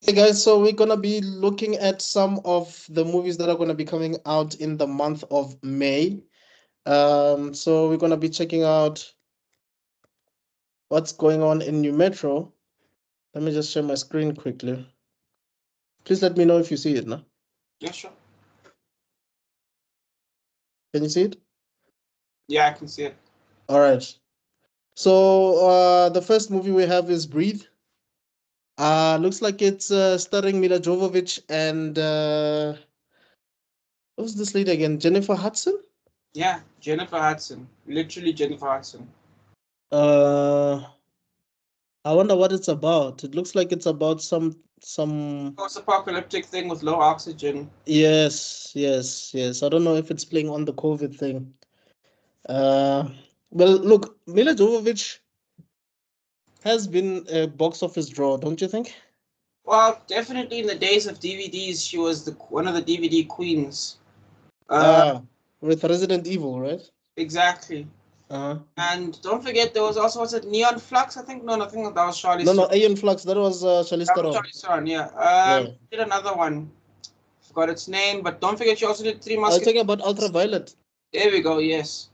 Hey guys, so we're gonna be looking at some of the movies that are gonna be coming out in the month of May. So we're gonna be checking out what's going on in New Metro. Let me just share my screen quickly. Please let me know if you see it now. Yeah, sure. Can you see it? Yeah, I can see it. All right. So the first movie we have is Breathe. Looks like it's starring Mila Jovovich and who's this lady again? Jennifer Hudson? Yeah, Jennifer Hudson. Literally Jennifer Hudson. Uh I wonder what it's about. It looks like it's about some Post-apocalyptic thing with low oxygen. yes. I don't know if it's playing on the COVID thing. Uh well look, Mila Jovovich has been a box office draw, don't you think? Well, definitely in the days of DVDs, she was the one of the DVD queens. Uh, Ah, with Resident Evil, right? exactly. Uh-huh. And don't forget, there was also was it Neon Flux? I think no, nothing that was No, Charlie's no, Theron. Ian Flux, that was Charlize That was Theron. Charlie's Theron. Yeah. Yeah. Did another one. Forgot its name, but don't forget, she also did Three I was Musketeers. talking about Ultraviolet. There we go. Yes,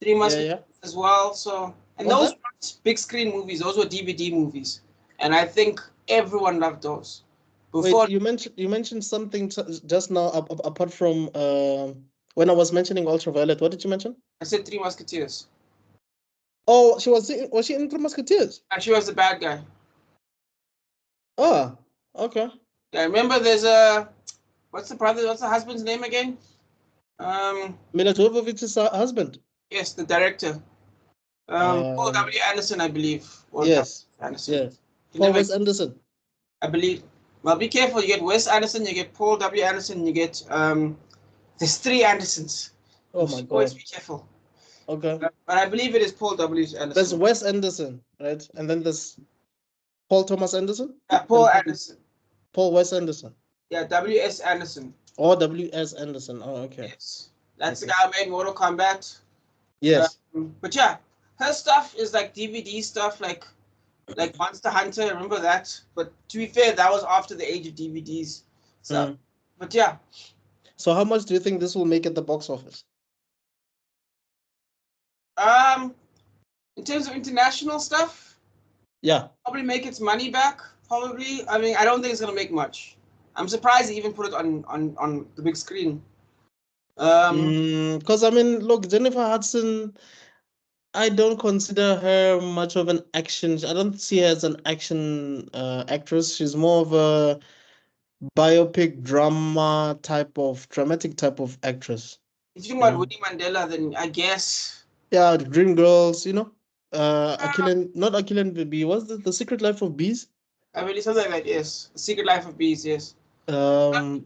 Three Yeah, Musketeers yeah. as well. So, and What's those that? weren't big screen movies; those were DVD movies, and I think everyone loved those. Wait, Before you mentioned something just now apart from when I was mentioning Ultraviolet. What did you mention? I said Three Musketeers, Oh, was she in Three Musketeers? and she was the bad guy. Ah, okay. Yeah, remember there's a what's the brother? What's the husband's name again? Um, Mila Jovovich's husband. yes, the director. Paul Um, W. Anderson, I believe, or W. yes, Anderson. yes. You Paul never, Wes Anderson. I believe. Well, be careful. You get Wes Anderson, you get Paul W. Anderson, you get There's three Andersons. Oh You my should always God. be careful. Okay. But I believe it is Paul W. There's Anderson. Wes Anderson, right? And then there's Paul Thomas Anderson Yeah, Paul and Anderson. Paul Wes Anderson. Yeah, W. S. Anderson. Or W.S. Anderson. Oh, okay. Yes, that's the Okay. guy who made Mortal Kombat. Yes. But yeah, her stuff is like DVD stuff, like Monster Hunter. Remember that? But to be fair, that was after the age of DVDs. So, Mm. but yeah, So how much do you think this will make at the box office? um, in terms of international stuff, Yeah. probably make its money back. Probably. I mean, I don't think it's gonna make much. I'm surprised they even put it on the big screen. Um, Because I mean, look, Jennifer Hudson, I don't consider her much of an action. I don't see her as an action actress. She's more of a biopic dramatic type of actress. if you're talking You about know? Winnie Mandela, then I guess. Yeah, the Dream Girls, you know. Uh, Not Achilles Bee. What's the Secret Life of Bees? I believe something like that. Yes, The Secret Life of Bees. Yes. Um,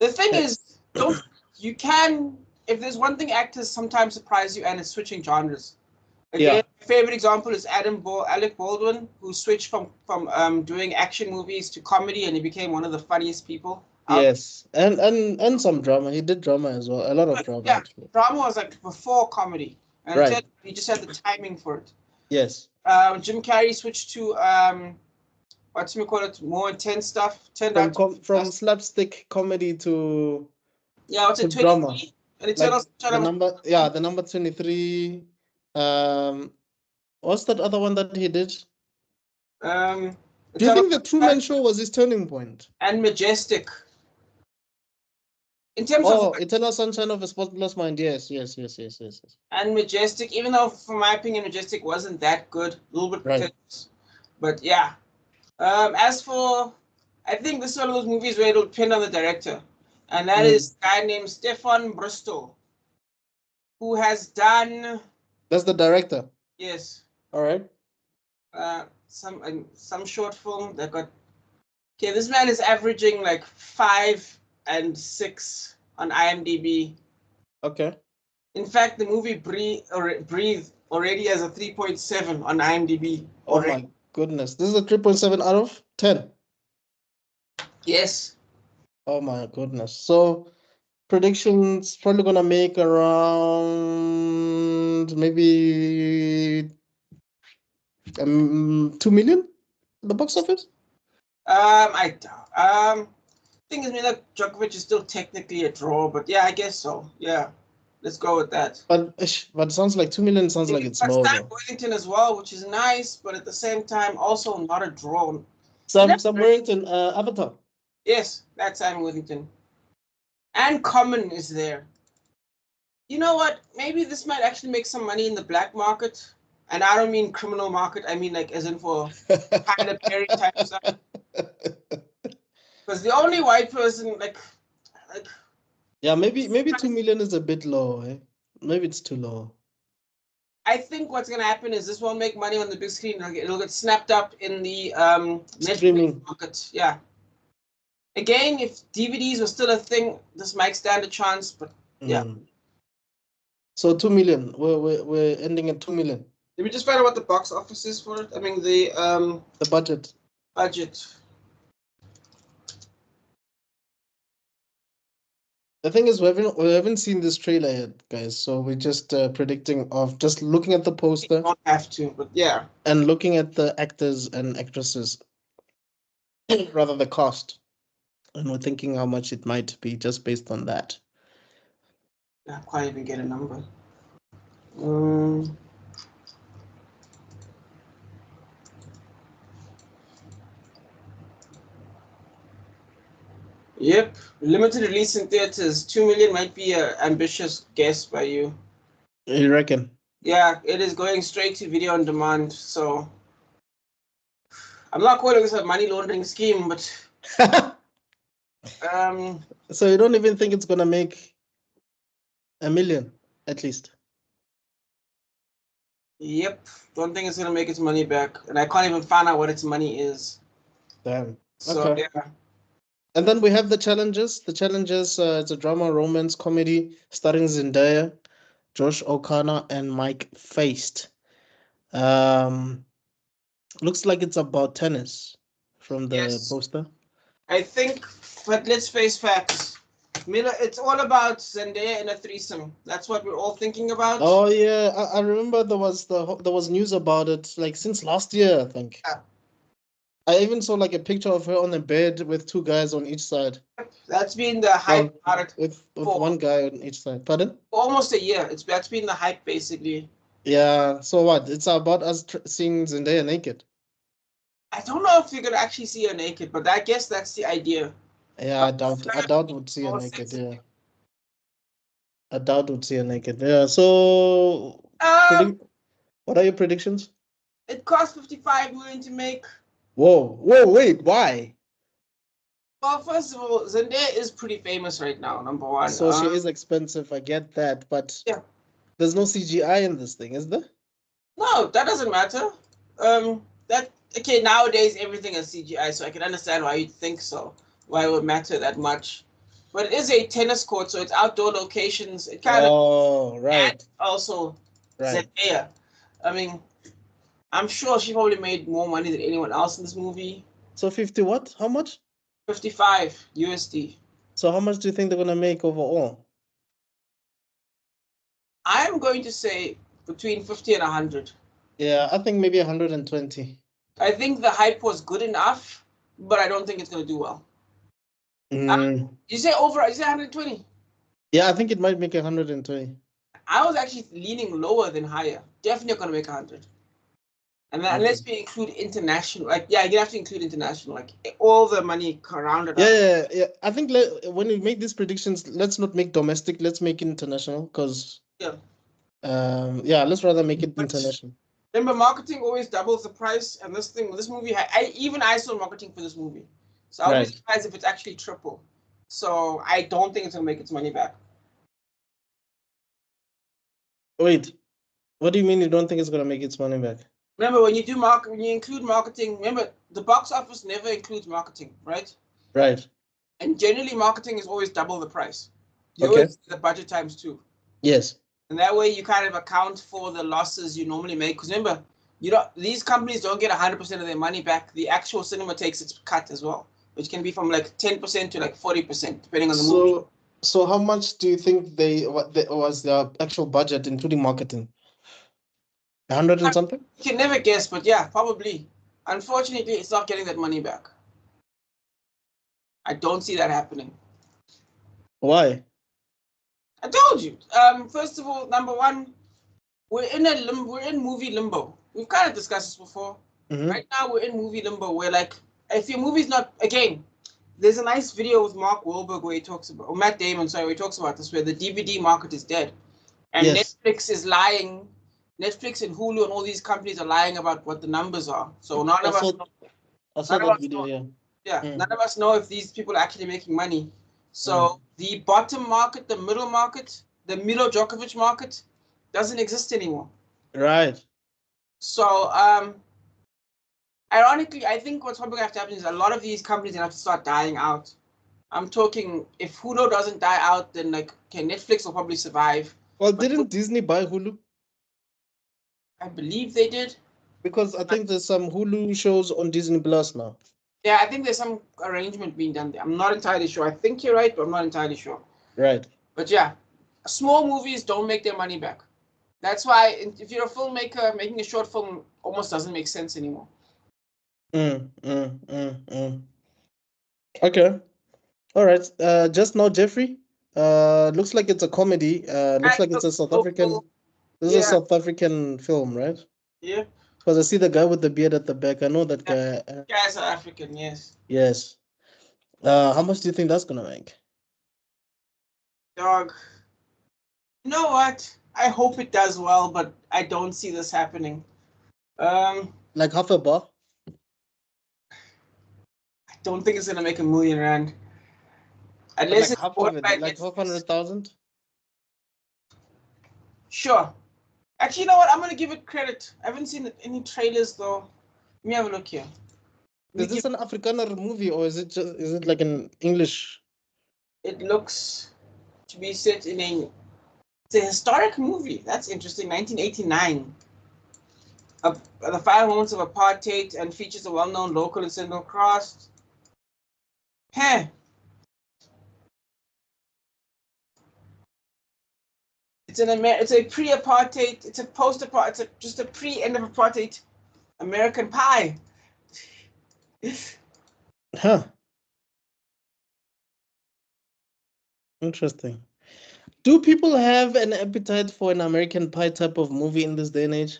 The thing eh, is, don't you can if there's one thing actors sometimes surprise you and it's switching genres. Again, yeah, my favorite example is Alec Baldwin, who switched from doing action movies to comedy, and he became one of the funniest people out. yes, and some drama. He did drama as well. A lot of drama Yeah, actually. drama was like before comedy, and it Right. turned, he just had the timing for it. Yes. Jim Carrey switched to what's we call it, more intense stuff. Turned out to be From slapstick comedy yeah, what's to it, drama. 23? And it turned Like out the number 23. Um, what's that other one that he did? um, it Do you turned think the out Truman Show was his turning point? and Majestic. In terms of Oh, Eternal Sunshine of a Spotless Mind. Yes. and Majestic, even though for my opinion Majestic wasn't that good, a little bit Right. pretentious, but yeah. As for, I think this is one of those movies where it'll depend on the director, and that Mm. is a guy named Stefan Bristol, who has done That's the director. yes, All right. some short film that got okay. This man is averaging like 5 and 6 on IMDb. Okay. In fact, the movie Breathe already has a 3.7 on IMDb Oh already. my goodness. This is a 3.7 out of 10. Yes. Oh my goodness. So predictions probably gonna make around maybe 2 million at the box office. Thing is, Mila Djokovic is still technically a draw, but yeah, I guess so. Yeah, let's go with that. But it sounds like 2 million sounds like it's But low Sam though. Worthington as well, which is nice, but at the same time, also not a draw. Sam Worthington, Avatar. Yes, that's Sam Worthington. And Common is there. You know what? Maybe this might actually make some money in the black market. And I don't mean criminal market. I mean like as in for Tyler Perry type stuff. Because the only white person like Yeah, maybe 2 million is a bit low, eh? Maybe it's too low. I think what's gonna happen is this won't make money on the big screen. It'll get snapped up in the Streaming Netflix market. Yeah. Again, if DVDs were still a thing, this might stand a chance. But yeah. So 2 million. We're ending at 2 million. Let me just find out what the box office is for it. I mean the budget. Budget. The thing is, we haven't seen this trailer yet, guys. So we're just predicting of just looking at the poster. You don't have to, but yeah. And looking at the actors and actresses, rather the cast, and we're thinking how much it might be just based on that. I can't even get a number. Yep, limited release in theaters. 2 million might be an ambitious guess by you. You reckon? Yeah, it is going straight to video on demand. So I'm not calling this a money laundering scheme, but so you don't even think it's gonna make 1 million at least? Yep, don't think it's gonna make its money back, and I can't even find out what its money is. Damn. So okay. Yeah. And then we have the challenges. The challenges, it's a drama, romance, comedy starring Zendaya, Josh O'Connor, and Mike Feist. Looks like it's about tennis from the poster. I think, but let's face facts. Miller, it's all about Zendaya in a threesome. That's what we're all thinking about. Oh yeah, I remember there was news about it like since last year, I think. Yeah. I even saw like a picture of her on a bed with 2 guys on each side. That's been the hype about it. With one guy on each side. Pardon? Almost a year. That's been the hype basically. Yeah. So what? It's about us seeing Zendaya naked. I don't know if you're gonna actually see her naked, but I guess that's the idea. Yeah, I doubt would see her naked. Yeah. I doubt would see her naked. Yeah. So what are your predictions? It cost 55 million to make. Whoa, wait, why? Well, first of all, Zendaya is pretty famous right now, number one. So she is expensive, I get that, but yeah, there's no CGI in this thing, is there? No, that doesn't matter. Okay, nowadays everything is CGI, so I can understand why you'd think so. Why it would matter that much. But it is a tennis court, so it's outdoor locations. It kind of right. And also right. Zendaya. I mean, I'm sure she probably made more money than anyone else in this movie. So 50 what? How much? 55 USD. So how much do you think they're gonna make overall? I'm going to say between 50 and 100. Yeah, I think maybe 120. I think the hype was good enough, but I don't think it's gonna do well. You say 120? Yeah, I think it might make 120. I was actually leaning lower than higher. Definitely not gonna make 100. And then unless we include international, like you have to include international, like all the money around it. Yeah. I think when we make these predictions, let's not make domestic. Let's make international, because let's rather make it international. Remember, marketing always doubles the price, and this movie, I saw marketing for this movie, so I would be surprised if it's actually triple. So I don't think it's gonna make its money back. Wait, what do you mean you don't think it's gonna make its money back? Remember, when you include marketing, remember the box office never includes marketing, right? Right. And generally, marketing is always double the price. You always the budget times 2. Yes. And that way, you kind of account for the losses you normally make. Because remember, these companies don't get 100% of their money back. The actual cinema takes its cut as well, which can be from like 10% to like 40%, depending on the movie. So how much do you think was their actual budget, including marketing? 100 and something? You can never guess, but yeah, probably. Unfortunately, it's not getting that money back. I don't see that happening. Why? I told you. First of all, number one, we're in movie limbo. We've kind of discussed this before. Mm-hmm. Right now, we're in movie limbo. Where like, if your movie's not again, there's a nice video with Mark Wahlberg where he talks about, or Matt Damon, sorry, where he talks about this, where the DVD market is dead, and Yes. Netflix is lying. Netflix and Hulu and all these companies are lying about what the numbers are. So none I of us, saw I saw none of that us video, know. yeah. Yeah, Mm. none of us know if these people are actually making money. So the bottom market, the middle market, the Milo Djokovic market, doesn't exist anymore. Right. So ironically, I think what's probably going to have to happen is a lot of these companies are going to have to start dying out. I'm talking, if Hulu doesn't die out, then like, okay, Netflix will probably survive. Well, But didn't Disney buy Hulu? I believe they did. Because I think there's some Hulu shows on Disney Plus now. Yeah, I think there's some arrangement being done there. I'm not entirely sure. I think you're right, but I'm not entirely sure. Right. But yeah, small movies don't make their money back. That's why if you're a filmmaker, making a short film almost doesn't make sense anymore. Okay. All right. Just now, Jeffrey. Looks like it's a comedy. Looks like it's a South African. This is a South African film, right? Yeah. Because I see the guy with the beard at the back. I know that guy. Guys are African, yes. Yes. How much do you think that's gonna make? Dog. You know what? I hope it does well, but I don't see this happening. Like half a bar? I don't think it's gonna make R1 million. But Unless like it's half bought of it, by like Netflix. 500,000? Sure. Actually, you know what? I'm gonna give it credit. I haven't seen any trailers though. Let me have a look here. Is this an Afrikaner movie or is it like an English? It looks to be set in it's a historic movie. That's interesting. 1989. The final moments of apartheid and features a well-known local and single cast. Huh. It's a pre-apartheid. It's a post-apartheid. It's just a pre-end of apartheid American Pie. Huh. Interesting. Do people have an appetite for an American Pie type of movie in this day and age?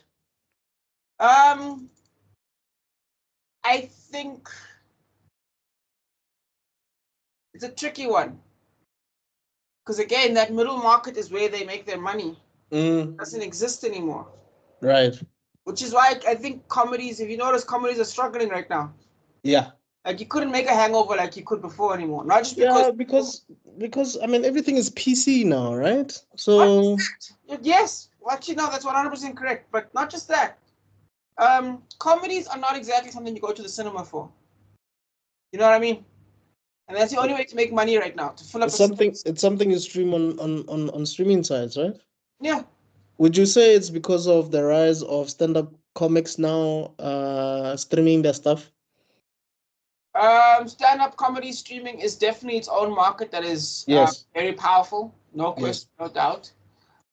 I think it's a tricky one. Because again, that middle market is where they make their money. It doesn't exist anymore. Right. Which is why I think comedies, if you notice, comedies are struggling right now. Yeah. Like you couldn't make a Hangover like you could before anymore. Not just because. Yeah, because I mean everything is PC now, right? So yes, well, actually no, that's 100% correct. But not just that. Comedies are not exactly something you go to the cinema for. You know what I mean? And that's the only way to make money right now, to fill up it's something you stream on streaming sites, right? Yeah. Would you say it's because of the rise of stand-up comics now streaming their stuff? Stand-up comedy streaming is definitely its own market that is very powerful, no question, no doubt.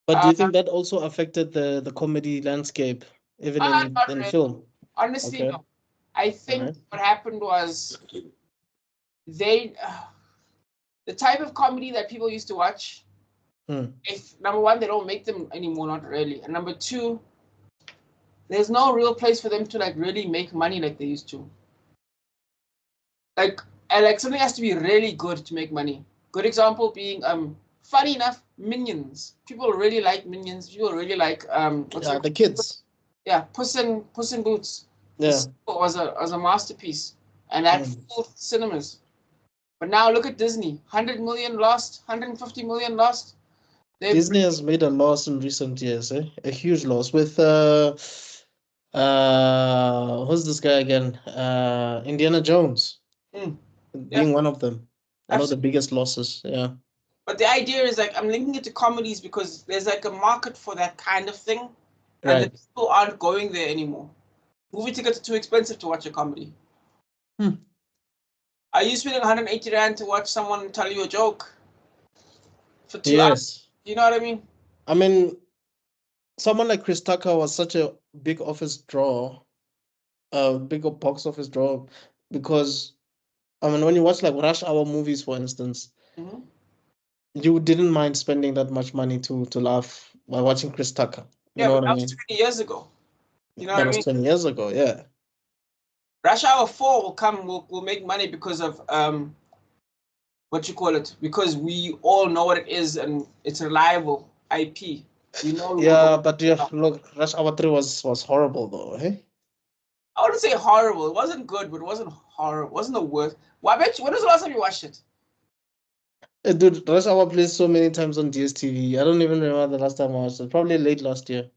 But do you think that also affected the comedy landscape, even in film? Honestly, no. I think what happened was the type of comedy that people used to watch, if number one, they don't make them anymore, not really. And number two, there's no real place for them to like really make money like they used to. Like something has to be really good to make money. Good example being funny enough, Minions. People really like Minions. People really like the kids. Yeah, Puss in Boots. Yeah. Was a masterpiece and had full cinemas. But now look at Disney. 100 million lost, 150 million lost. Disney has made a loss in recent years, a huge loss with who's this guy again? Indiana Jones being one of them. One of the biggest losses. Yeah. But the idea is like I'm linking it to comedies because there's like a market for that kind of thing. And the people aren't going there anymore. Movie tickets are too expensive to watch a comedy. Are you spending 180 Rand to watch someone tell you a joke for 2 hours? You know what I mean? I mean, someone like Chris Tucker was such a big office draw, big box office draw, because I mean, when you watch like rush hour movies, for instance, Mm-hmm. you didn't mind spending that much money to laugh by watching Chris Tucker. You Yeah, know but what I that was mean? 20 years ago. You know That what I was mean? 20 years ago, yeah. Rush Hour 4 will make money because of what you call it, because we all know what it is and it's reliable IP. We know it will Yeah, go. but yeah, look, Rush Hour 3 was horrible though, hey? I wouldn't say horrible. It wasn't good, but it wasn't horrible. It wasn't the worst. Well, I bet you. When was the last time you watched it? Dude, Rush Hour plays so many times on DSTV. I don't even remember the last time I watched it. Probably late last year.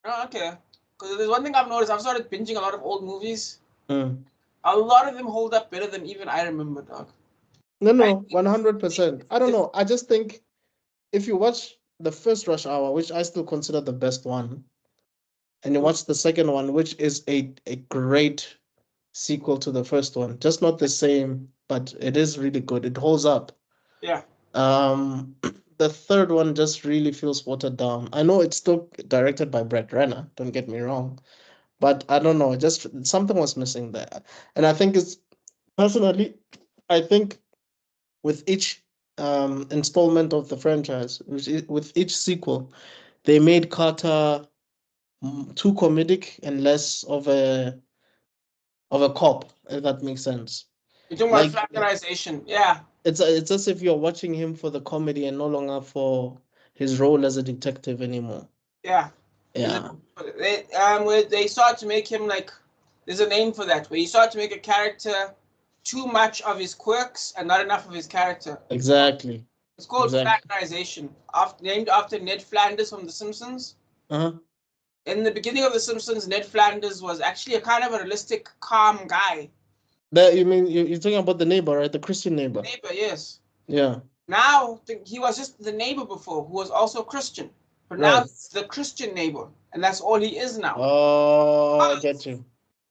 Oh, okay. Because there's one thing I've noticed. I've started binging a lot of old movies. Mm. A lot of them hold up better than even I remember, dog. No, I no, 100%. I don't know. I just think if you watch the first Rush Hour, which I still consider the best one, and you watch the second one, which is a great sequel to the first one, just not the same, but it is really good. It holds up. Yeah. The third one just really feels watered down. I know it's still directed by Brett Renner, don't get me wrong, but I don't know, just something was missing there. And I think it's personally, I think with each installment of the franchise, with each sequel, they made Carter too comedic and less of a cop, if that makes sense. You're talking about Like fraternization. Yeah. it's as if you're watching him for the comedy and no longer for his role as a detective anymore. Yeah. And Yeah, where they start to make him like, there's a name for that, where you start to make a character too much of his quirks and not enough of his character. exactly. It's called Exactly. fraternization, named after Ned Flanders from The Simpsons. Uh-huh. In the beginning of The Simpsons, Ned Flanders was actually a kind of a realistic, calm guy. That you mean you're talking about the neighbor, right? The Christian neighbor. Neighbor, yes. Yeah. Now he was just the neighbor before, who was also Christian. But now Right. he's the Christian neighbor, and that's all he is now. Oh, I get you.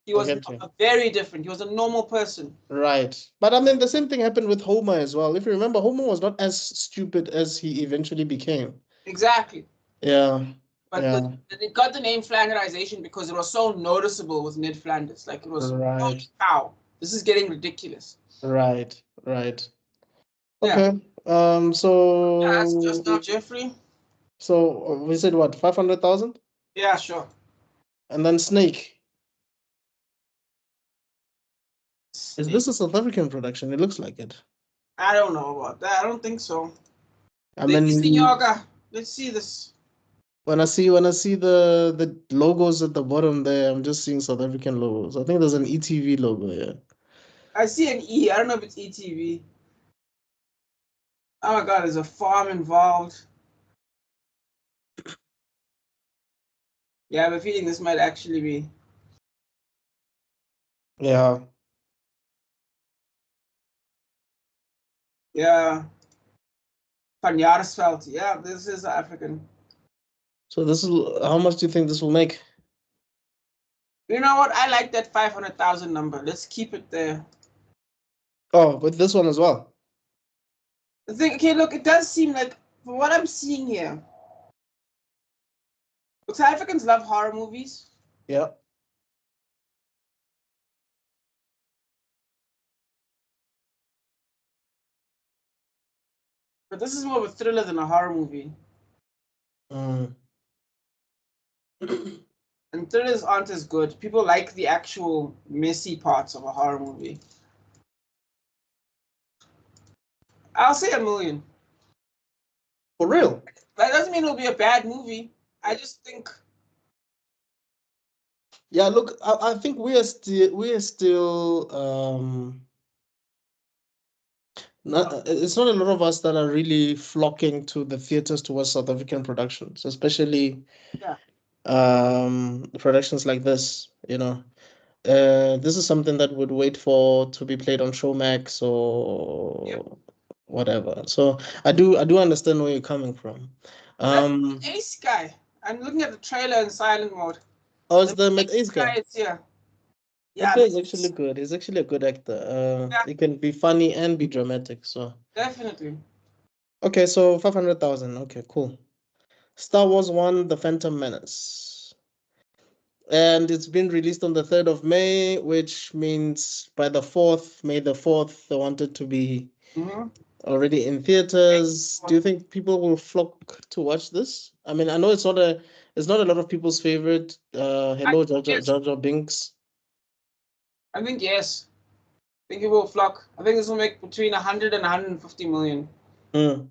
He I was get you. very different. He was a normal person. Right. But I mean, the same thing happened with Homer as well. If you remember, Homer was not as stupid as he eventually became. Exactly. Yeah. But Yeah. it got the name Flanderization because it was so noticeable with Ned Flanders. Like it was, holy Right. cow, this is getting ridiculous. Right. Right. Yeah. Okay. Yeah, that's just now, Jeffrey. So we said what, 500,000? Yeah, sure. And then Snake. Is Snake. this a South African production? It looks like it. I don't know about that. I don't think so. I The Eastern mean, Yoga. Let's see this. when I see the logos at the bottom there, I'm just seeing South African logos. I think there's an ETV logo here. I see an E. I don't know if it's ETV. Oh my God, there's a farm involved. Yeah, I have a feeling this might actually be. Yeah. Yeah. Van Jaarsveld. Yeah, this is African. So this is how much do you think this will make? You know what? I like that 500,000 number. Let's keep it there. Oh, with this one as well. The thing, okay, look, it does seem like, from what I'm seeing here, South Africans love horror movies. Yeah. But this is more of a thriller than a horror movie. Mm. And thrillers aren't as good. People like the actual messy parts of a horror movie. I'll say 1 million. For real? That doesn't mean it'll be a bad movie. I just think. Yeah, look, I think we are still not, it's not a lot of us that are really flocking to the theaters to watch South African productions, especially Yeah. productions like this, you know. This is something that would wait for to be played on Showmax Yep. or whatever. So I do understand where you're coming from. But that's Um, the Ace guy. I'm looking at the trailer in silent mode. oh, it's The the Met Ace Ace guy guy. is here. That Yeah, guy is actually good. He's actually a good actor. yeah, He can be funny and be dramatic. So definitely. okay, so 500,000. Okay, cool. Star Wars 1, The Phantom Menace. And it's been released on the 3rd of May, which means by the 4th, May the 4th, they want it to be Mm-hmm. already in theaters. Do you think people will flock to watch this? I mean, I know it's not a lot of people's favorite. Hello, Yes, Jar Jar Binks. I think yes. I think it will flock. I think this will make between 100 and 150 million. Mm,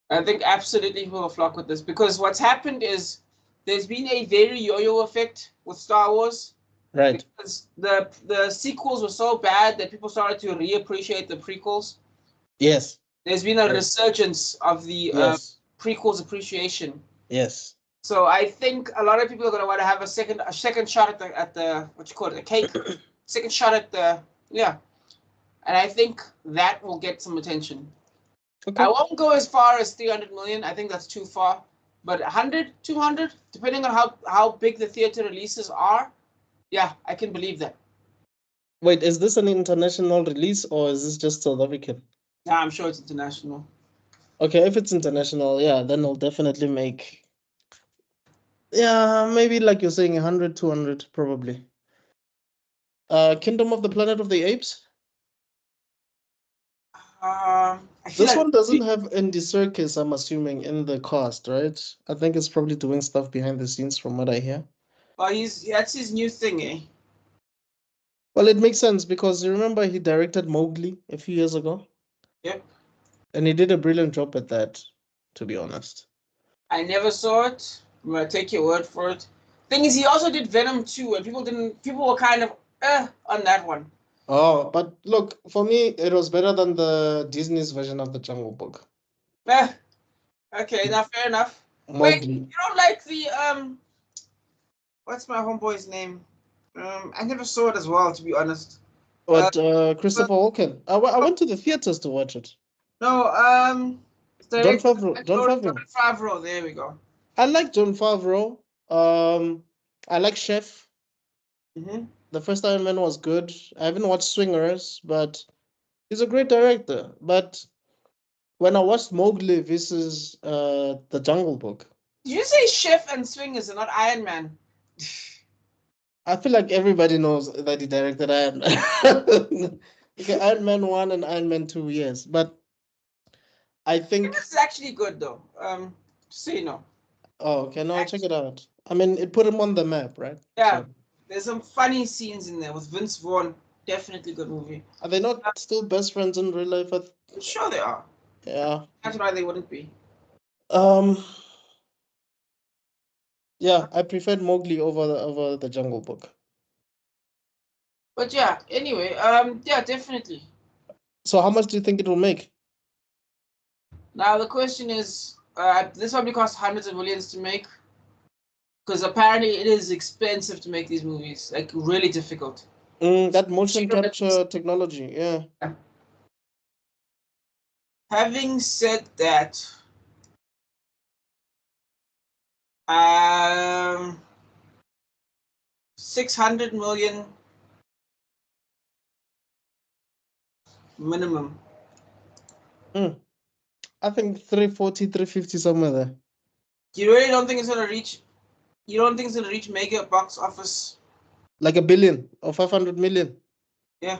I think absolutely people will flock with this because what's happened is there's been a very yo-yo effect with Star Wars right. because the sequels were so bad that people started to reappreciate the prequels. Yes. There's been a Yes. resurgence of the Yes. prequels appreciation. Yes. So I think a lot of people are going to want to have a second shot at the what you call it, a cake, second shot at the yeah, and I think that will get some attention. I Okay. won't go as far as 300 million. I think that's too far. But 100, 200, depending on how big the theater releases are, yeah, I can believe that. Wait, is this an international release or is this just South African? Yeah, I'm sure it's international. Okay, if it's international, yeah, then it'll definitely make, yeah, maybe like you're saying 100, 200, probably. Kingdom of the Planet of the Apes. I feel This like one doesn't have Andy Serkis, I'm assuming, in the cast, right? I think it's probably doing stuff behind the scenes from what I hear. well, that's his new thing, eh? Well, it makes sense because you remember he directed Mowgli a few years ago, Yep. and he did a brilliant job at that, to be honest. I never saw it. I'm gonna take your word for it. Thing is, he also did Venom 2, and people were kind of on that one. Oh, but look, for me, it was better than the Disney's version of the Jungle Book. Eh, okay, now fair enough. Wait, Mowgli. you don't like the what's my homeboy's name? I never saw it as well, to be honest. Uh, But Christopher Walken. I went to the theaters to watch it. no, it's John directed Favreau. by John Jon Favreau. Favreau. There we go. I like John Favreau. I like Chef. Hmm. The first Iron Man was good. I haven't watched Swingers, but he's a great director. But when I watched Mowgli versus the Jungle Book, Did you say Chef and Swingers and not Iron Man? I feel like everybody knows that he directed Iron Man. Okay, Iron Man 1 and Iron Man 2, yes. But I think, Swingers is actually good though. Just so you know. oh, okay, no, I'll check Actually, it out. I mean, it put him on the map, right? yeah, So, there's some funny scenes in there with Vince Vaughn. Definitely good movie. are they not still best friends in real life? I'm sure they are. Yeah. That's why they wouldn't be. Um, yeah, I preferred Mowgli over the Jungle Book. But yeah, anyway, yeah, definitely. So how much do you think it will make? Now the question is, this probably costs hundreds of millions to make because apparently it is expensive to make these movies, like really difficult. That motion capture technology, yeah. Having said that, um, 600 million minimum. Mm, I think 340, 350 somewhere there. You really don't think it's gonna reach? You don't think it's gonna reach mega box office? Like a billion or 500 million? Yeah,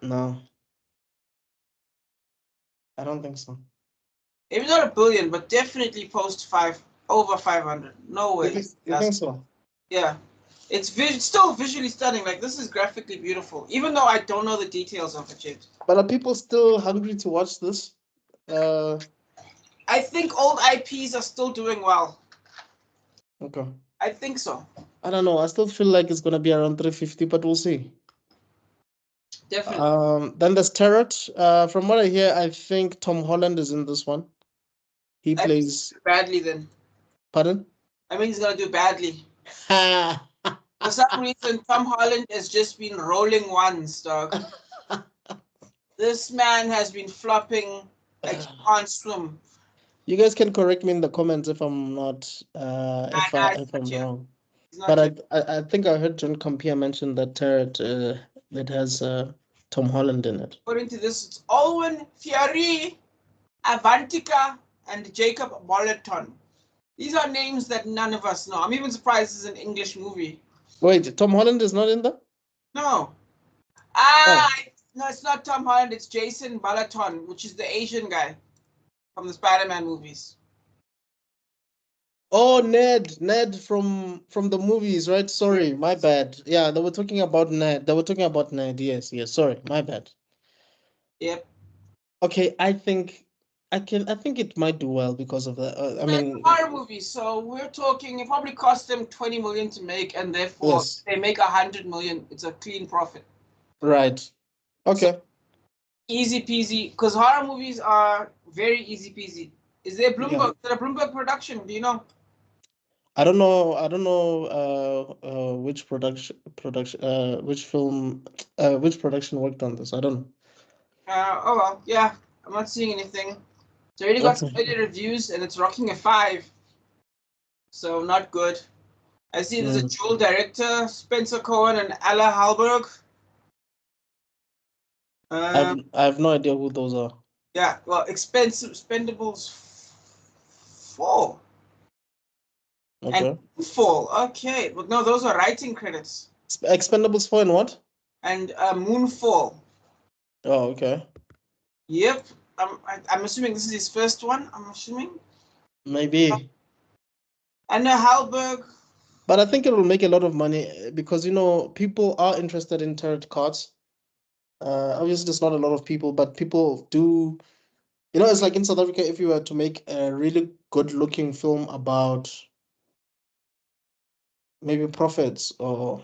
No, I don't think so. maybe not a billion, but definitely post over 500. No way. You think so? Yeah, it's still visually stunning. Like this is graphically beautiful, even though I don't know the details of it yet. But are people still hungry to watch this? I think old IPs are still doing well. Okay. I think so. I don't know. I still feel like it's gonna be around 350, but we'll see. Definitely. Then there's Tarot. From what I hear, I think Tom Holland is in this one. He That means plays. badly then. Pardon? I mean, he's gonna do badly. Ha! For some reason, Tom Holland has just been rolling ones, dog. This man has been flopping like he can't swim. You guys can correct me in the comments if I'm not Nah, if I'm wrong. he's But not yet. I think I heard John Compere mention that Tarot that has Tom Holland in it. According to this, it's Owen Fieri, Avantika, and Jacob Bolleton. These are names that none of us know. I'm even surprised this is an English movie. Wait, Tom Holland is not in there? No. Oh. No, it's not Tom Holland. It's Jason Balaton, which is the Asian guy from the Spider-Man movies. Oh, Ned from the movies, right? Sorry, my bad. Yeah, they were talking about Ned. They were talking about Ned. Yes, yes. Sorry, my bad. Yep. Okay, I think it might do well because of that. I It's a mean, horror movie, so we're talking. It probably cost them 20 million to make, and therefore yes, they make 100 million. It's a clean profit. right. So Okay. easy peasy, because horror movies are very easy peasy. Is there Yeah. Bloomberg? Is there a Bloomberg production? Do you know? I don't know. I don't know. Which which film, which production worked on this. I don't Oh well, yeah. I'm not seeing anything. It's already know. got some Okay. early reviews, and it's rocking a 5, so not good. I see there's a Mm. dual director, Spencer Cohen and Alla Halberg. Um, I have no idea who those are. yeah, well, Expendables 4 and Okay. Moonfall. Okay, but no, those are writing credits. Expendables 4 and what? And Moonfall. Oh, okay. Yep. I'm assuming this is his first one. I'm assuming. Maybe. And Halberg. But I think it will make a lot of money because people are interested in tarot cards. Obviously, there's not a lot of people, but people do. It's like in South Africa, if you were to make a really good-looking film about maybe prophets or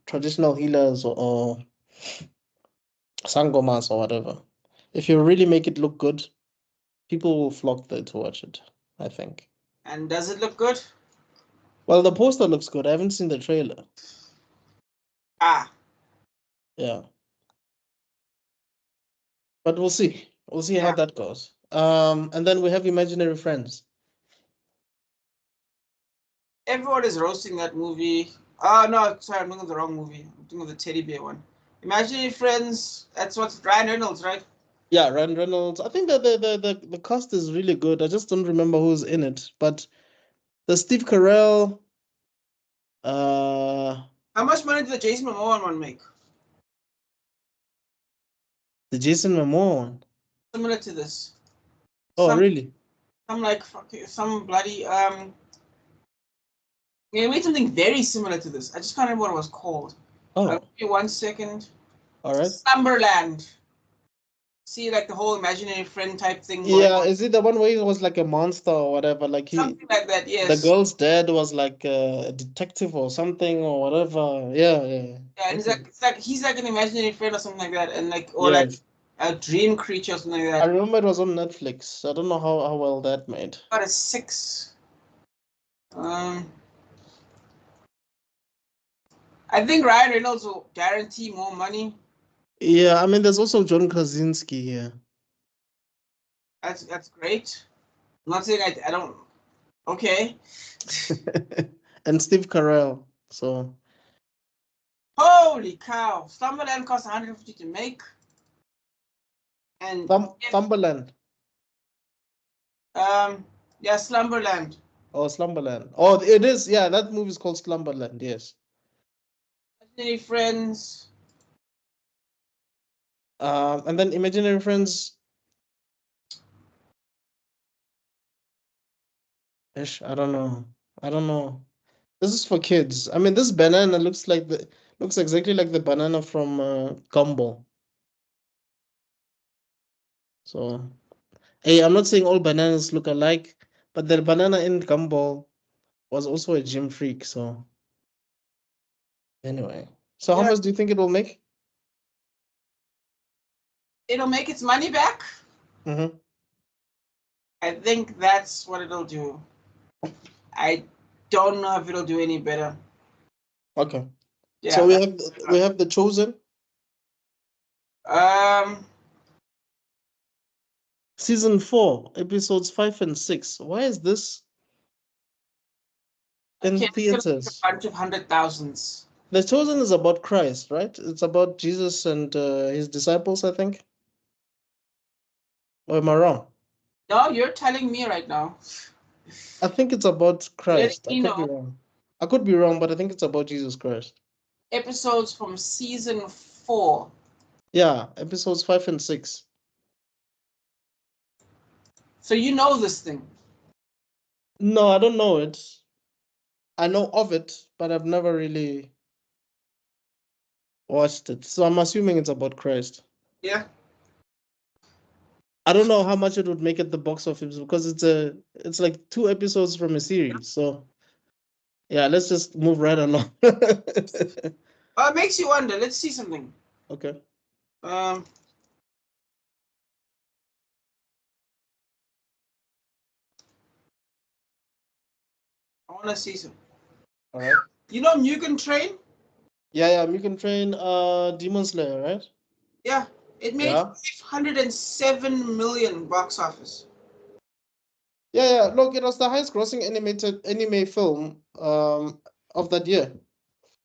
traditional healers or sangomas or whatever, if you really make it look good, people will flock there to watch it, I think. And does it look good? Well, the poster looks good. I haven't seen the trailer. Ah, Yeah, but we'll see. We'll see how yeah. that goes. And then we have Imaginary Friends. Everyone is roasting that movie. Oh no, sorry, I'm thinking of the wrong movie. I'm thinking of the teddy bear one. Imaginary Friends. That's what's Ryan Reynolds, right? Yeah, Ryan Reynolds. I think that the cast is really good. I just don't remember who's in it. But the Steve Carell, uh, How much money did the Jason Momoa one make? the Jason Momoa one. Similar to this. Oh, Some, really? some like some bloody Yeah, he made something very similar to this. I just can't remember what it was called. Give Oh, me 1 second. all right. Slumberland. See, like the whole imaginary friend type thing going Yeah, on. is it the one where he was like a monster or whatever? Like Something like that, the yes. girl's dad was like a detective or something or whatever. Yeah, yeah. Yeah, and Okay. it's like he's like an imaginary friend or something like that, and like or like Yes. a dream creature or something like I that. remember it was on Netflix. I don't know how well that made. Got a 6. Um, I think Ryan Reynolds will guarantee more money. Yeah, I mean, there's also John Krasinski here. That's great. I'm not saying I don't. Okay. And Steve Carell. So, Holy cow! Slumberland cost 150 to make, and Thumberland. um, yeah, Slumberland. Oh, Slumberland. Oh, it is. Yeah, that movie is called Slumberland. Yes. Imaginary Friends. And then Imaginary Friends. Ish, I don't know. I don't know. This is for kids. I mean, this banana looks exactly like the banana from Gumball. So, hey, I'm not saying all bananas look alike, but the banana in Gumball was also a gym freak. So, anyway. So, how Yeah, much do you think it will make? it'll make its money back. Mm-hmm. I think that's what it'll do. I don't know if it'll do any better. Okay. So Yeah. we have The Chosen, Um, season 4, episodes 5 and 6. Why is this in okay, it's gonna make a theaters? bunch of 100,000s. The Chosen is about Christ, right? It's about Jesus and his disciples, I think. Or am I wrong? No, you're telling me right now. I think it's about You're letting Christ. I me could be know. wrong. I could be wrong, but I think it's about Jesus Christ. Episodes from season 4. Yeah, episodes 5 and 6. So you know this thing. No, I don't know it. I know of it, but I've never really watched it. So I'm assuming it's about Christ. Yeah. I don't know how much it would make at the box office because it's like 2 episodes from a series. So yeah, let's just move right along. It makes you wonder. Let's see something. Okay. I want to see some. All right. You know Mugen Train? Yeah, you can train Demon Slayer, right? Yeah. It made Yeah. 507 million box office. Yeah. Look, it was the highest grossing animated anime film of that year.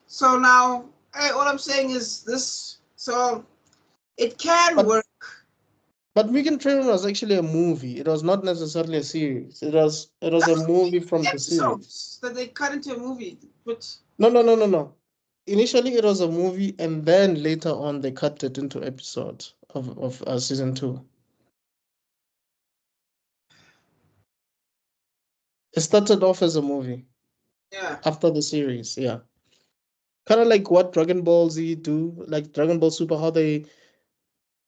So now, all I'm saying is this. So it can But work. Mugen Train was actually a movie. It was not necessarily a series. It was a movie from the series. Episodes that they cut into a movie. But No. Initially, it was a movie, and then later on, they cut it into episodes of season 2. It started off as a movie yeah. after the series. Yeah, kind of like what Dragon Ball Z do, like Dragon Ball Super, how they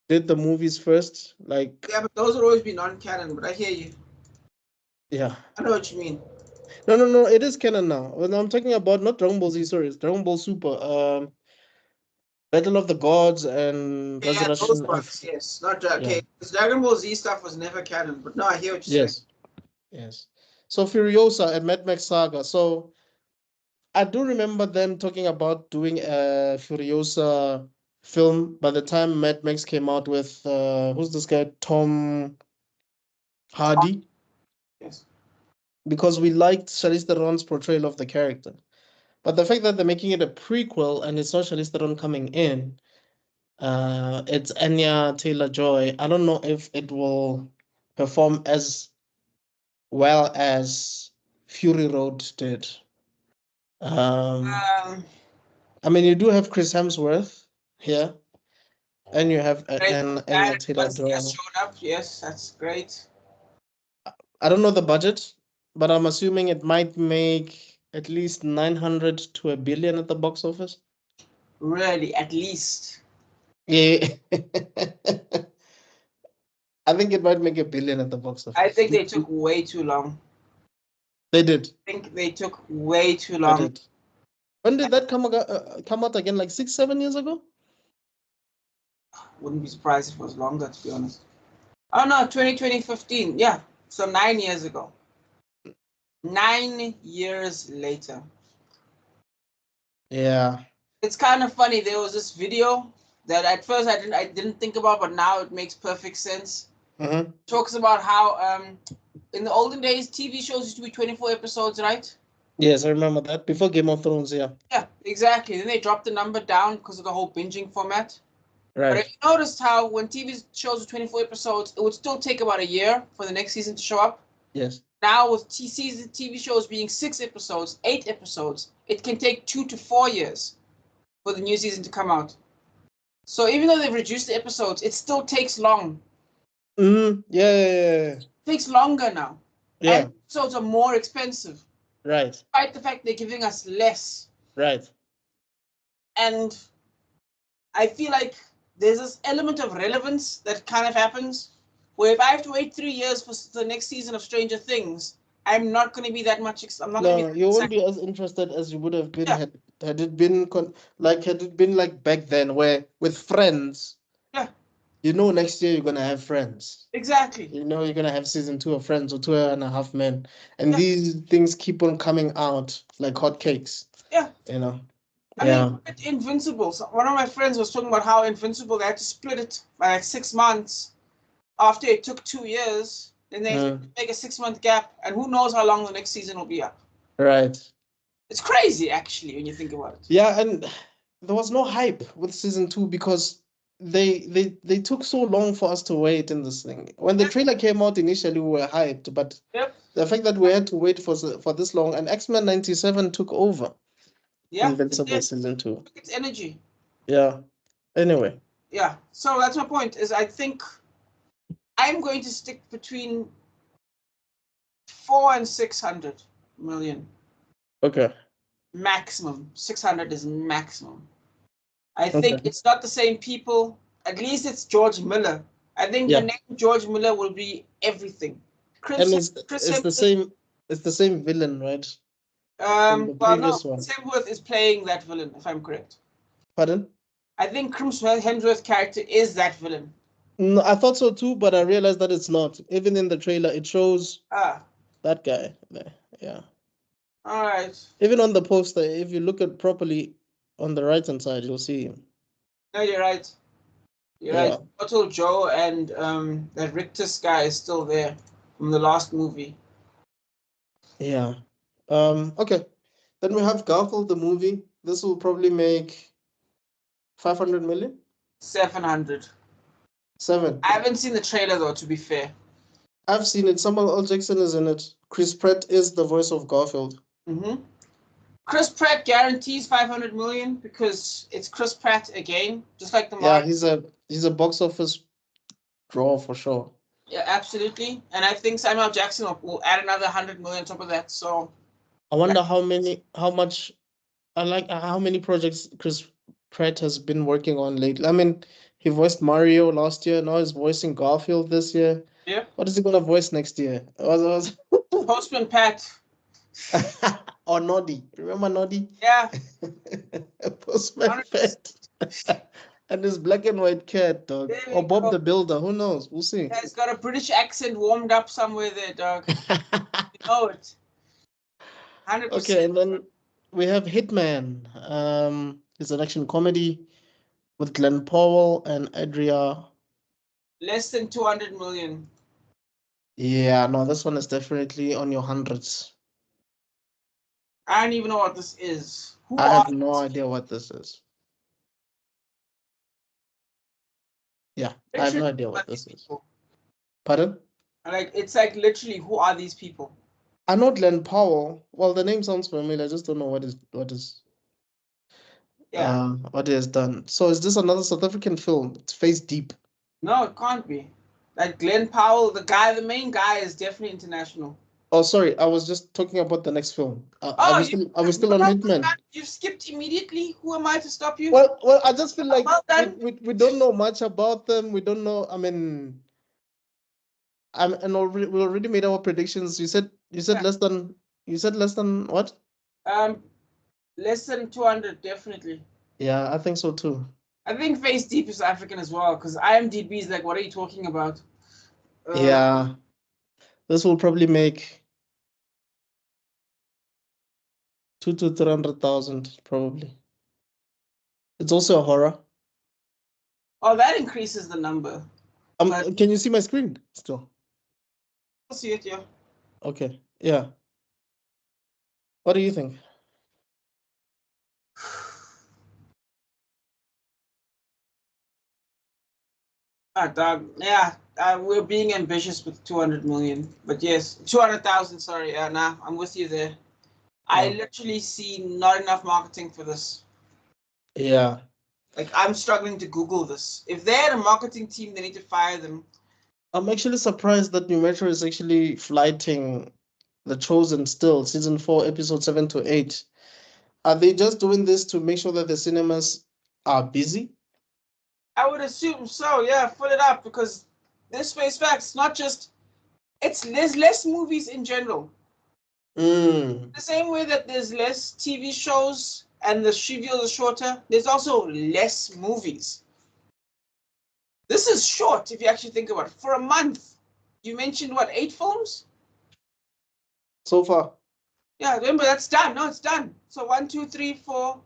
did the movies first. Like, Yeah, but those will always be non-canon. But I hear you. yeah, I know what you mean. no, it is canon now. When I'm talking about not Dragon Ball Z, sorry, it's Dragon Ball Super. Battle of the Gods and Yeah, those Resurrection of, ones. Yes, not yeah, okay. Because Dragon Ball Z stuff was never canon. But no, I hear what you're saying. yes, yes. So Furiosa and Mad Max Saga. So I do remember them talking about doing a Furiosa film by the time Mad Max came out with who's this guy? Tom Hardy. Yes. Because we liked Charlize Theron's portrayal of the character. But the fact that they're making it a prequel and it's not Charlize Theron coming in, it's Anya Taylor-Joy. I don't know if it will perform as well as Fury Road did. Um, Um, I mean, you do have Chris Hemsworth here, and you have great. Anya And once he has Taylor-Joy. shown up, yes, that's great. I don't know the budget, but I'm assuming it might make at least 900 to a billion at the box office. Really, at least. Yeah. I think it might make a billion at the box I office. think they took way too long. They did. I think they took way too They long. did. When did that come out again? Like 6, 7 years ago? Wouldn't be surprised if it was longer, to be honest. Oh no, 2015. Yeah, so 9 years ago. 9 years later. Yeah. It's kind of funny. There was this video that at first I didn't think about, but now it makes perfect sense. Mm-hmm. Talks about how in the olden days TV shows used to be 24 episodes, right? Yes, I remember that. Before Game of Thrones, yeah. Yeah, exactly. Then they dropped the number down because of the whole binging format. But if Right. you noticed how when TV shows were 24 episodes, it would still take about a year for the next season to show up. Yes. Now with TV shows being 6 episodes, 8 episodes, it can take 2 to 4 years for the new season to come out. So even though they've reduced the episodes, it still takes long. Mm-hmm. Yeah. It takes longer now. And Yeah. episodes are more expensive, Right. despite the fact they're giving us less. Right. And I feel like there's this element of relevance that kind of happens where if I have to wait 3 years for the next season of Stranger Things, I'm not going to be that much. I'm not going to No, be that you won't excited. be as interested as you would have been Yeah, had it been like back then, where with Friends, yeah, next year you're gonna have Friends. exactly. You're gonna have season 2 of Friends or 2.5 Men, and Yeah, these things keep on coming out like hotcakes. yeah. You know. I mean, Yeah. look at Invincible. So one of my friends was talking about how Invincible, they had to split it by like 6 months after it took 2 years. Then they make a 6 month gap, and who knows how long the next season will be up. Right. It's crazy, actually, when you think about it. Yeah, and there was no hype with season 2 because they took so long for us to wait in this thing. When the trailer came out initially, we were hyped, but Yep. The fact that we had to wait for this long, and X-Men 97 took over Yeah, Invincible season 2. it's energy. Yeah. Anyway. Yeah, so that's my point. Is I think I'm going to stick between 400 and 600 million. Okay. Maximum. 600 is maximum. I think it's not the same people. At least it's George Miller. I think the name George Miller will be everything. And it's the same villain, right? From the well, no, previous one. Hemsworth is playing that villain, if I'm correct. Pardon? I think Chris Hemsworth's character is that villain. No, I thought so too, but I realized that it's not. Even in the trailer, it shows that guy there. Yeah. All right. Even on the poster, if you look at properly on the right hand side, you'll see him. No, you're right. You're right. Otto Joe and that Rictus guy is still there from the last movie. Yeah. Okay. Then we have Garfield the movie. This will probably make 500 million. 700. 7. I haven't seen the trailer though, to be fair. I've seen it. Samuel L. Jackson is in it. Chris Pratt is the voice of Garfield. Chris Pratt guarantees 500 million because it's Chris Pratt again, just like the Mario. Yeah, he's a box office draw for sure. Yeah, absolutely. And I think Samuel Jackson will add another 100 million on top of that. So I wonder how many projects Chris Pratt has been working on lately. I mean, he voiced Mario last year. Now he's voicing Garfield this year. Yeah. What is he gonna voice next year? Postman Pat. Or Noddy. Remember Noddy? Yeah. Postman Pat. And his black and white cat, dog. Or Bob the Builder. Who knows? We'll see. Yeah, he's got a British accent warmed up somewhere there, dog. You know it. 100%. Okay, and then we have Hitman. It's an action comedy with Glenn Powell and Adria. Less than 200 million. Yeah, no, this one is definitely on your hundreds. I don't even know what this is. I have no idea what this is. Yeah, I have no idea what this is. Pardon? Like, it's like literally, who are these people? I know Glenn Powell. Well, the name sounds familiar. I just don't know what he has done. So is this another South African film? It's Face Deep. No, it can't be. Like Glenn Powell, the main guy is definitely international. Oh, sorry. I was just talking about the next film. Are we still on Hitman? You skipped immediately. Who am I to stop you? Well, I just feel like we don't know much about them. We don't know. I mean, we already made our predictions. You said less than. You said less than what? Less than 200, definitely. Yeah, I think so too. I think Face Deep is African as well, because IMDb is like, what are you talking about? Yeah, this will probably make 200,000 to 300,000 probably. It's also a horror. Oh, that increases the number. Can you see my screen still? I'll see it, yeah. Okay, yeah. What do you think? Dog. Yeah, we're being ambitious with 200 million, but yes, 200,000. Sorry, nah, I'm with you there. I literally see not enough marketing for this. Yeah. Like, I'm struggling to Google this. If they had a marketing team, they need to fire them. I'm actually surprised that New Metro is actually flighting The Chosen still, season 4, episode 7 to 8. Are they just doing this to make sure that the cinemas are busy? I would assume so, yeah, fill it up, because this face facts, not just, there's less movies in general. The same way that there's less TV shows and the schedules are shorter, there's also less movies. This is short if you actually think about it. For a month, you mentioned what, 8 films? So far. Yeah, remember that's done. No, it's done. So 1, 2, 3, 4.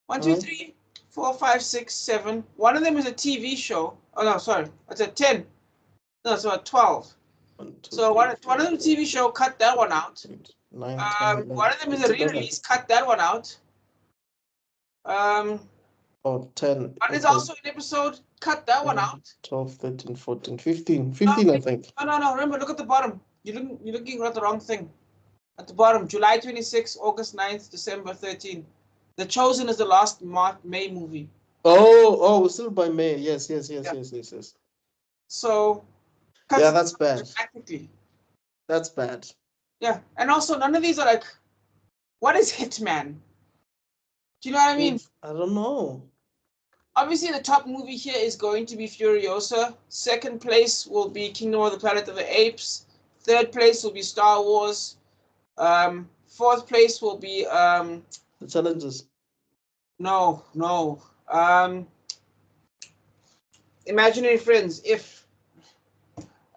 1, 2, 3, 4, 5, 6, 7. One of them is a TV show. Oh no, sorry. That's a 10. No, it's about 12. So one of them is a TV show, cut that one out. 9, 10, one of them is a re-release, cut that one out. 10. One is also an episode, cut that one out. 12, 13, 14, 15. 15, I think. No. Remember, look at the bottom. You're looking at the wrong thing. At the bottom, July 26th, August 9th, December 13th. The Chosen is the last May movie. Oh, still by May. Yes. Yeah. Yes. So, Yeah, that's bad. dramatically. That's bad. Yeah, and also none of these are like, what is Hitman? Do you know what I mean? I don't know. Obviously, the top movie here is going to be Furiosa. Second place will be Kingdom of the Planet of the Apes. Third place will be Star Wars. Fourth place will be The challenges. no. Imaginary Friends. If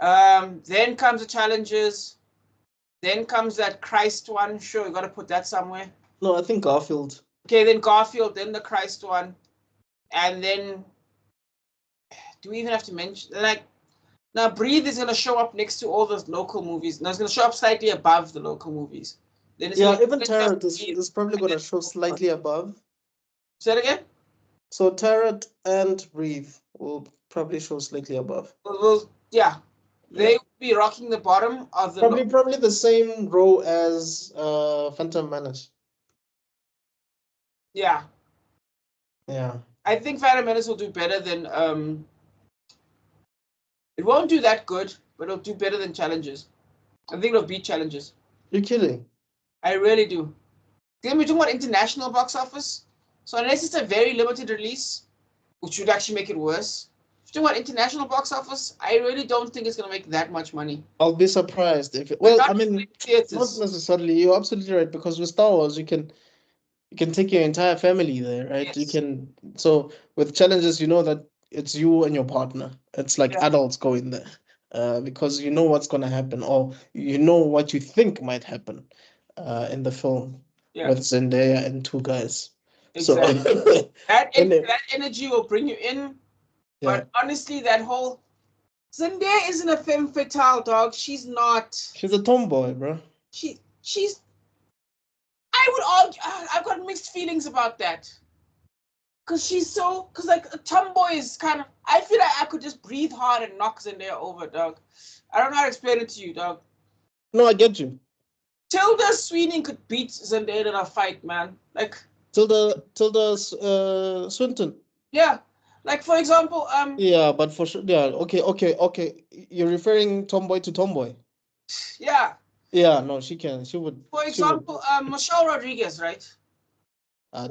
then comes the challenges. Then comes that Christ one. Sure, you got to put that somewhere. No, I think Garfield. Okay, then Garfield, then the Christ one, and then do we even have to mention like now Breathe is gonna show up next to all those local movies. Now it's gonna show up slightly above the local movies. Then it's Yeah, gonna even Tarot is probably gonna show slightly above. Say it again. So Tarot and Breathe will probably show slightly above. Well, yeah, they will be rocking the bottom of the probably the same row as Phantom Menace. Yeah. Yeah. I think Phantom Menace will do better than it won't do that good, but it'll do better than Challenges. I think it'll beat Challenges. You're kidding. I really do. Then we're talking about international box office. So unless it's a very limited release, which would actually make it worse. If you're talking about international box office, I really don't think it's gonna make that much money. I'll be surprised if I mean not necessarily. You're absolutely right, because with Star Wars you can take your entire family there, right? Yes. You can, so with Challenges, you know that it's you and your partner. It's like adults going there, because you know what's gonna happen, or you know what you think might happen, in the film with Zendaya and two guys. Exactly. So that energy will bring you in. But honestly, that whole Zendaya isn't a femme fatale, dog. She's not. She's a tomboy, bro. She's. I would argue. I've got mixed feelings about that. Cause like a tomboy is kind of. I feel like I could just breathe hard and knock Zendaya over, dog. I don't know how to explain it to you, dog. No, I get you. Tilda Sweeney could beat Zendaya in a fight, man. Like Tilda Swinton. Yeah, like for example, Yeah, but for sure, yeah. Okay. You're referring tomboy to tomboy. Yeah. Yeah, no, she can. She would. For example, Michelle Rodriguez, right?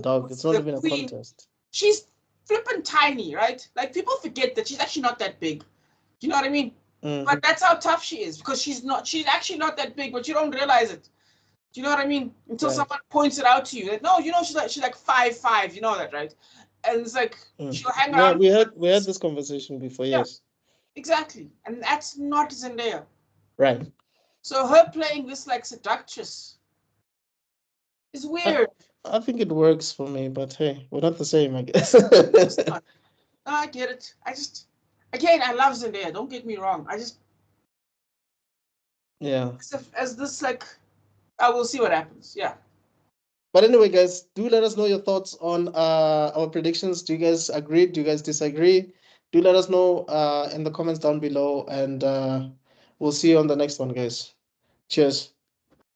Dog, it's not even a contest. She's flippin' tiny, right? Like people forget that she's actually not that big. Do you know what I mean? But that's how tough she is, because she's actually not that big, but you don't realize it. Do you know what I mean? Until someone points it out to you. That, no, you know she's like 5'5", you know that, right? And it's like she'll hang around. We had this conversation before, yes. Exactly. And that's not Zendaya. Right. So her playing this like seductress is weird. I think it works for me, but hey, we're not the same, I guess. I get it. Again, I love Zendaya. Don't get me wrong. As this like, I will see what happens. Yeah. But anyway, guys, do let us know your thoughts on our predictions. Do you guys agree? Do you guys disagree? Do let us know in the comments down below, and we'll see you on the next one, guys. Cheers.